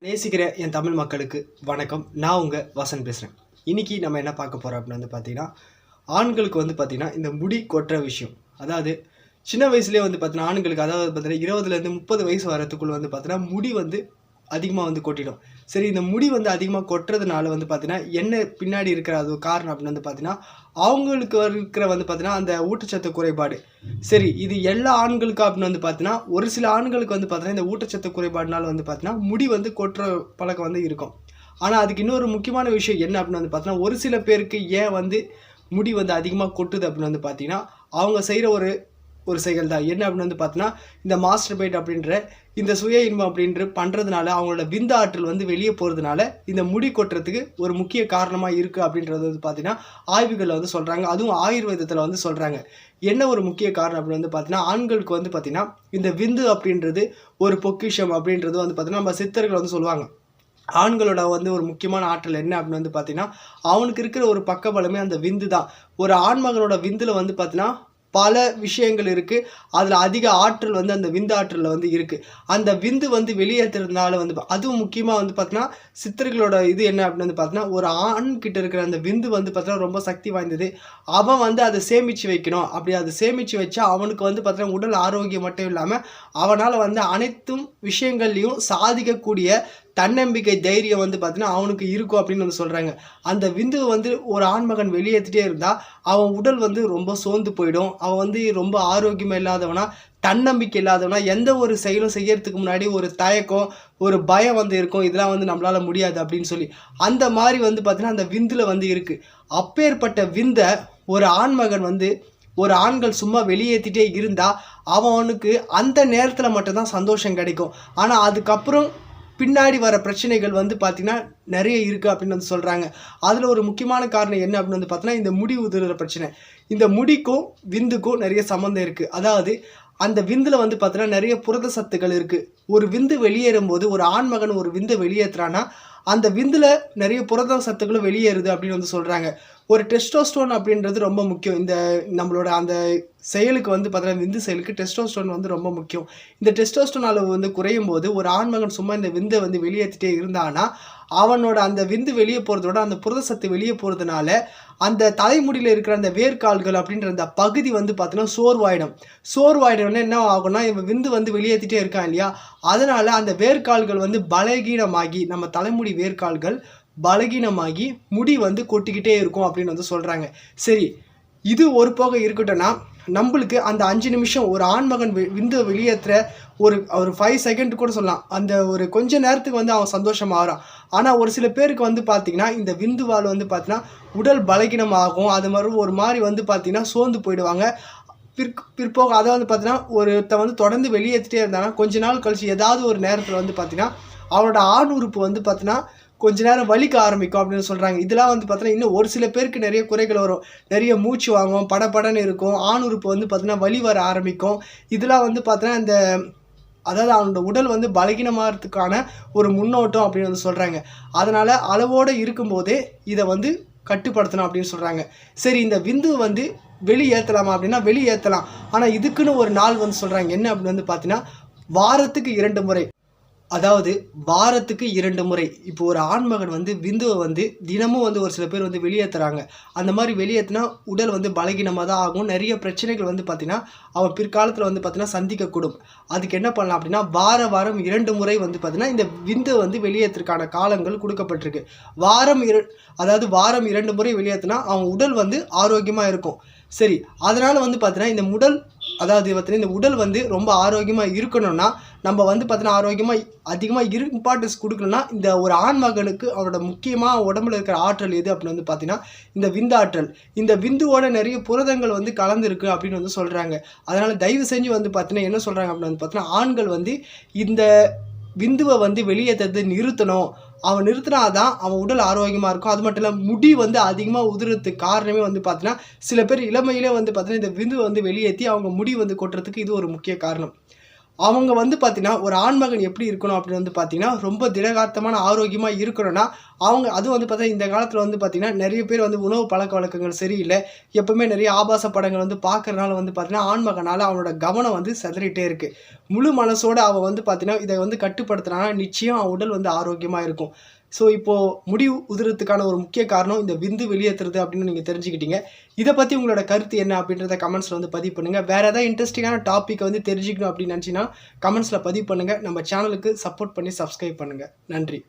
நேசிக்கிற என் தமிழ் மக்களுக்கு வணக்கம். நான் உங்கள் வசன் பேசுகிறேன். இன்றைக்கி நம்ம என்ன பார்க்க போகிறோம் அப்படின்னு பார்த்தீங்கன்னா, ஆண்களுக்கு பார்த்தீங்கன்னா இந்த முடி கொட்டுற விஷயம். அதாவது சின்ன வயசுலேயே பார்த்தீங்கன்னா ஆண்களுக்கு, அதாவது பார்த்தீங்கன்னா 20லேருந்து 30 வயசு வரத்துக்குள்ளே பார்த்தீங்கன்னா முடி அதிகமாக கொட்டிடும். சரி, இந்த முடி அதிகமாக கொட்டுறதுனால பார்த்தீங்கன்னா என்ன பின்னாடி இருக்கிற அது காரணம் அப்படின்னு பார்த்தீங்கன்னா, அவங்களுக்கு இருக்கிற பார்த்தீங்கன்னா அந்த ஊட்டச்சத்து குறைபாடு. சரி, இது எல்லா ஆண்களுக்கும் அப்படின்னு பார்த்தீங்கன்னா, ஒரு சில ஆண்களுக்கு பார்த்தீங்கன்னா இந்த ஊட்டச்சத்து குறைபாடுனால பார்த்தீங்கன்னா முடி கொட்டுற பழக்கம் இருக்கும். ஆனால் அதுக்கு இன்னொரு முக்கியமான விஷயம் என்ன அப்படின்னு பார்த்தீங்கன்னா, ஒரு சில பேருக்கு ஏன் முடி அதிகமாக கொட்டுது அப்படின்னு பார்த்தீங்கன்னா, அவங்க செய்கிற ஒரு செயல் தான். என்ன அப்படின்னு பார்த்தீங்கன்னா, இந்த மாஸ்டர்பேட் அப்படின்ற இந்த சுய இன்பம் அப்படின்ற பண்ணுறதுனால அவங்களோட விந்து ஆற்றல் வெளியே போகிறதுனால இந்த முடி கொட்டுறதுக்கு ஒரு முக்கிய காரணமாக இருக்குது அப்படின்றது பார்த்தீங்கன்னா ஆய்வுகளில் சொல்கிறாங்க. அதுவும் ஆயுர்வேதத்தில் சொல்கிறாங்க. என்ன ஒரு முக்கிய காரணம் அப்படின்னு பார்த்தீங்கன்னா, ஆண்களுக்கு பார்த்தீங்கன்னா இந்த விந்து அப்படின்றது ஒரு பொக்கிஷம் அப்படின்றது பார்த்தீங்கன்னா நம்ம சித்தர்கள் சொல்லுவாங்க. ஆண்களோட ஒரு முக்கியமான ஆற்றல் என்ன அப்படின்னு பார்த்தீங்கன்னா, அவனுக்கு இருக்கிற ஒரு பக்கபலமே அந்த விந்து தான். ஒரு ஆண்மகனோட விந்தில் பார்த்தீங்கன்னா பல விஷயங்கள் இருக்குது. அதில் அதிக ஆற்றல் அந்த விந்து ஆற்றலில் இருக்குது. அந்த விந்து வெளியேற்றுறதுனால அதுவும் முக்கியமாக பார்த்தீங்கன்னா சித்தர்களோட இது என்ன அப்படின்னு பார்த்தீங்கன்னா, ஒரு ஆண் கிட்ட இருக்கிற அந்த விந்து பார்த்தீங்கன்னா ரொம்ப சக்தி வாய்ந்தது. அவன் அதை சேமித்து வைக்கணும். அப்படி அதை சேமித்து வச்சா அவனுக்கு பார்த்தீங்கன்னா உடல் ஆரோக்கியம் மட்டும் இல்லாமல் அவனால் அனைத்தும் விஷயங்கள்லையும் சாதிக்கக்கூடிய தன்னம்பிக்கை, தைரியம் பார்த்தீங்கன்னா அவனுக்கு இருக்கும் அப்படின்னு சொல்கிறாங்க. அந்த விந்து ஒரு ஆண்மகன் வெளியேற்றிட்டே இருந்தால் அவன் உடல் ரொம்ப சோர்ந்து போயிடும். அவன் ரொம்ப ஆரோக்கியமாக இல்லாதவனா, தன்னம்பிக்கை இல்லாதவனா, எந்த ஒரு செயலும் செய்யறதுக்கு முன்னாடி ஒரு தயக்கம், ஒரு பயம் இருக்கும். இதெல்லாம் நம்மளால் முடியாது அப்படின்னு சொல்லி அந்த மாதிரி பார்த்தீங்கன்னா அந்த விந்தில் இருக்குது. அப்பேற்பட்ட விந்தை ஒரு ஆண்மகன் ஒரு ஆண்கள் சும்மா வெளியேற்றிட்டே இருந்தால் அவனுக்கு அந்த நேரத்தில் மட்டும்தான் சந்தோஷம் கிடைக்கும். ஆனால் அதுக்கப்புறம் பின்னாடி வர பிரச்சனைகள் பார்த்திங்கன்னா நிறைய இருக்குது அப்படின்னு சொல்கிறாங்க. அதில் ஒரு முக்கியமான காரணம் என்ன அப்படின்னு பார்த்தீங்கன்னா இந்த முடி உதிர்கிற பிரச்சனை. இந்த முடிக்கும் விந்துக்கும் நிறைய சம்மந்தம் இருக்குது. அதாவது அந்த விந்தில் பார்த்தீங்கன்னா நிறைய புரத சத்துக்கள் இருக்குது. ஒரு விந்து வெளியேறும்போது, ஒரு ஆண்மகன் ஒரு விந்தை வெளியேற்றுறான்னா அந்த விந்தில் நிறைய புரத சத்துக்களும் வெளியேறுது அப்படின்னு சொல்கிறாங்க. ஒரு டெஸ்டோஸ்டோன் அப்படின்றது ரொம்ப முக்கியம். இந்த நம்மளோட அந்த செயலுக்கு பார்த்தீங்கன்னா விந்து செயலுக்கு டெஸ்டோஸ்டோன் ரொம்ப முக்கியம். இந்த டெஸ்டோஸ்டோன் அளவு குறையும் போது ஒரு ஆண்மகன் சும்மா இந்த விந்தை வெளியேற்றிட்டே இருந்தானா அவனோட அந்த விந்து வெளியே போகிறதோட அந்த புரத சத்து வெளியே போகிறதுனால அந்த தலைமுடியில் இருக்கிற அந்த வேர்க்கால்கள் அப்படின்ற அந்த பகுதி பார்த்தீங்கன்னா சோர்வாயிடும்னா என்ன ஆகும்னா, இவன் விந்து வெளியேற்றிட்டே இருக்கான் இல்லையா, அதனால் அந்த வேர்க்கால்கள் பலகீனமாகி, நம்ம தலைமுடி வேர்க்கால்கள் பலகீனமாகி முடி கொட்டிக்கிட்டே இருக்கும் அப்படின்னு சொல்கிறாங்க. சரி, இது ஒரு போக இருக்கட்டும்னா, நம்மளுக்கு அந்த 5 நிமிஷம் ஒரு ஆண்மகன் விந்து வெளியேற்ற ஒரு 5 செகண்ட் கூட சொல்லலாம், அந்த ஒரு கொஞ்ச நேரத்துக்கு அவன் சந்தோஷமாகறான். ஆனால் ஒரு சில பேருக்கு பார்த்திங்கன்னா இந்த விந்துவால் பார்த்திங்கன்னா உடல் பலகீனமாகும். அது மாதிரி ஒரு மாதிரி பார்த்திங்கன்னா சோர்ந்து போயிடுவாங்க. பிற்போக அதை பார்த்திங்கன்னா ஒருத்த தொடர்ந்து வெளியேற்றிட்டே இருந்தாங்கன்னா கொஞ்ச நாள் கழிச்சு ஏதாவது ஒரு நேரத்தில் பார்த்திங்கன்னா அவனோட ஆண் உறுப்பு பார்த்திங்கன்னா கொஞ்ச நேரம் வலிக்க ஆரம்பிக்கும் அப்படின்னு சொல்கிறாங்க. இதெல்லாம் பார்த்தீங்கன்னா இன்னும் ஒரு சில பேருக்கு நிறைய குறைகள் வரும். நிறைய மூச்சு வாங்கும், படபடன்னு இருக்கும். ஆண் உறுப்பு பார்த்தீங்கன்னா வலி வர ஆரம்பிக்கும். இதெல்லாம் பார்த்தீங்கன்னா இந்த அதாவது அவனோட உடல் பலகீனமாகறதுக்கான ஒரு முன்னோட்டம் அப்படின்னு சொல்கிறாங்க. அதனால் அளவோடு இருக்கும்போதே இதை கட்டுப்படுத்தணும் அப்படின்னு சொல்கிறாங்க. சரி, இந்த விந்து வெளியேற்றலாமா அப்படின்னா வெளியேற்றலாம். ஆனால் இதுக்குன்னு ஒரு நாள் சொல்கிறாங்க. என்ன அப்படின்னு பார்த்தீங்கன்னா வாரத்துக்கு 2 முறை. அதாவது வாரத்துக்கு 2 முறை. இப்போ ஒரு ஆண்மகன் விந்துவை தினமும் ஒரு சில பேர் வெளியேற்றுறாங்க. அந்த மாதிரி வெளியேற்றினா உடல் பலகீனமாக தான் ஆகும். நிறைய பிரச்சனைகள் பார்த்தீங்கன்னா அவன் பிற்காலத்தில் பார்த்தீங்கன்னா சந்திக்கக்கூடும். அதுக்கு என்ன பண்ணலாம் அப்படின்னா வாரம் 2 முறை பார்த்தீங்கன்னா இந்த விந்து வெளியேற்றுறதுக்கான காலங்கள் கொடுக்கப்பட்டிருக்கு. வாரம் 2 முறை வெளியேற்றினா அவன் உடல் ஆரோக்கியமாக இருக்கும். சரி, அதனால் பார்த்தீங்கன்னா இந்த இந்த உடல் ரொம்ப ஆரோக்கியமாக இருக்கணும்னா நம்ம பார்த்தீங்கன்னா ஆரோக்கியமாக அதிகமாக இம்பார்ட்டன்ஸ் கொடுக்கணும்னா இந்த ஒரு ஆண்மகனுக்கு அவரோட முக்கியமாக உடம்புல இருக்கிற ஆற்றல் எது அப்படின்னு பார்த்தீங்கன்னா இந்த விந்தாற்றல். இந்த விந்துவோட நிறைய புரதங்கள் கலந்துருக்கு அப்படின்னு சொல்கிறாங்க. அதனால் தயவு செஞ்சு பார்த்தீங்கன்னா என்ன சொல்கிறாங்க அப்படின்னு பார்த்தீங்கன்னா ஆண்கள் இந்த விந்துவை வெளியேற்றது நிறுத்தணும். அவன் நிறுத்தினாதான் அவன் உடல் ஆரோக்கியமாக இருக்கும். அது மட்டும் இல்லாமல் முடி அதிகமாக உதிரத்துக்கு காரணமே பார்த்தீங்கன்னா சில பேர் இளமையிலே பார்த்தீங்கன்னா இந்த விந்து வெளியேற்றி அவங்க முடி கொட்டுறதுக்கு இது ஒரு முக்கிய காரணம். அவங்க வந்து பார்த்தீங்கன்னா, ஒரு ஆண்மகன் எப்படி இருக்கணும் அப்படின்னு வந்து பார்த்தீங்கன்னா, ரொம்ப திடகாத்தமான ஆரோக்கியமா இருக்கணும்னா, அவங்க அதுவும் வந்து பார்த்தா இந்த காலத்தில வந்து பார்த்தீங்கன்னா, நெறைய பேர் வந்து உணவு பழக்கவழக்கங்கள் சரியில்ல. எப்பவுமே நெறைய ஆபாச படங்கள் வந்து பார்க்கறனால வந்து பார்த்தீங்கன்னா, ஆண்மகனால அவனோட கவனம் வந்து சிதறிட்டே இருக்கு. முழு மனசோட அவன் வந்து பார்த்தீங்கன்னா, இத வந்து கட்டுப்படுத்துனானா, நிச்சயம் அவன் உடல் வந்து ஆரோக்கியமா இருக்கும். ஸோ, இப்போ முடி உதிர்றதுக்கான ஒரு முக்கிய காரணம் இந்த விந்து வெளியேத்துறது அப்படின்னு நீங்க தெரிஞ்சுக்கிட்டீங்க. இத பத்தி உங்களோட கருத்து என்ன அப்படின்றத கமெண்ட்ஸ்ல வந்து பதிவு பண்ணுங்க. வேற ஏதாவது இன்ட்ரஸ்டிங்கான டாபிக் வந்து தெரிஞ்சுக்கணும் அப்படின்னு நெனச்சீங்கன்னா, கமெண்ட்ஸ்ல பதிவு பண்ணுங்க. நம்ம சேனலுக்கு சப்போர்ட் பண்ணி சப்ஸ்கிரைப் பண்ணுங்க. நன்றி.